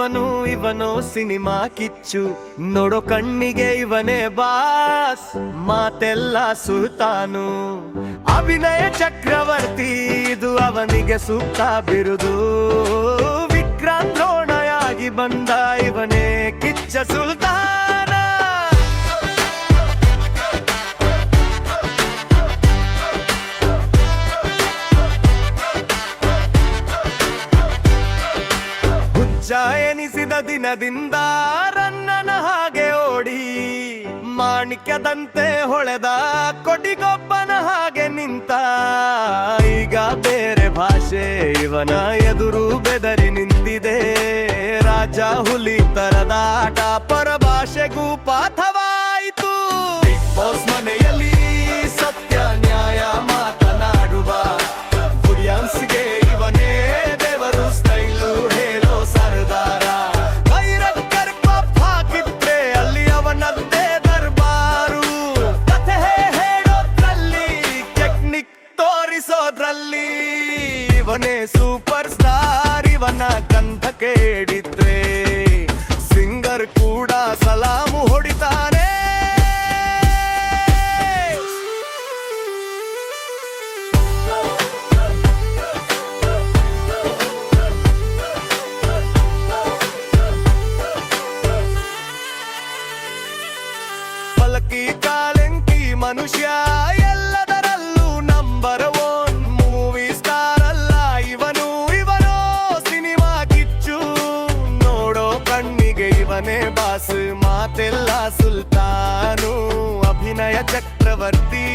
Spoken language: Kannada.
ಇವನೋ ಸಿನಿಮಾ ಕಿಚ್ಚು, ನೋಡೋ ಕಣ್ಣಿಗೆ ಇವನೇ ಬಾಸ್, ಮಾತೆಲ್ಲ ಸುಲ್ತಾನು. ಅಭಿನಯ ಚಕ್ರವರ್ತಿ ಇದು ಅವನಿಗೆ ಸೂಕ್ತ ಬಿರುದು. ವಿಕ್ರಾಂತ್ ರೋಣಯಾಗಿ ಬಂದ ಇವನೇ ಕಿಚ್ಚ ಸುಲ್ತಾನ. ಎನಿಸಿದ ದಿನದಿಂದ ರನ್ನನ ಹಾಗೆ ಓಡಿ, ಮಾಣಿಕ್ಯದಂತೆ ಹೊಳೆದ ಕೊಟಿಗೊಬ್ಬನ ಹಾಗೆ ನಿಂತ. ಈಗ ಬೇರೆ ಭಾಷೆ ಇವನ ಎದುರು ಬೆದರಿ ನಿಂತಿದೆ. ರಾಜ ಹುಲಿ ತರದ ಆಟ ಪರಭಾಷೆಗೂ ಪಾಠವಾಯಿತು. ಬಿಗ್ ಬಾಸ್ ಮನೆಯಲ್ಲಿ ಸತ್ಯ ನ್ಯಾಯ ಮಾತನಾಡುವ ಗುರಿಯಾನ್ಸ್ಗೆ ಇವನೇ ದೇವರು, ಸ್ಟೈಲು ಹೇಳೋ ಸರ್ದಾರ. ವೈರಕ್ಕರ್ ಪಪ್ ಹಾಕಿದ್ರೆ ಅಲ್ಲಿ ಅವನದ್ದೇ ದರ್ಬಾರು. ಕಥೆ ಹೇಳೋದ್ರಲ್ಲಿ, ಟೆಕ್ನಿಕ್ ತೋರಿಸೋದ್ರಲ್ಲಿ ಇವನೇ ಸೂಪರ್ ಸ್ಟಾರ್. ಇವನ ಕಂಠ ಕೇಳಿದ್ರೆ ಸಿಂಗರ್ ಕೂಡ ಸಲಾಮು ಹೊಡಿತಾನೆ. ಪಲಕಿ ಕಾಲೆಂಕಿ ಮನುಷ್ಯ, ಎಲ್ಲದರಲ್ಲೂ ನಂಬರ್ ಒನ್. ಮೂವಿ ಸ್ಟಾರ್ ಅಲ್ಲ ಇವನೋ ಸಿನಿಮಾ ಕಿಚ್ಚು, ನೋಡೋ ಕಣ್ಣಿಗೆ ಇವನೇ ಬಾಸ್, ಮಾತೆಲ್ಲ ಸುಲ್ತಾನು. ಅಭಿನಯ ಚಕ್ರವರ್ತಿ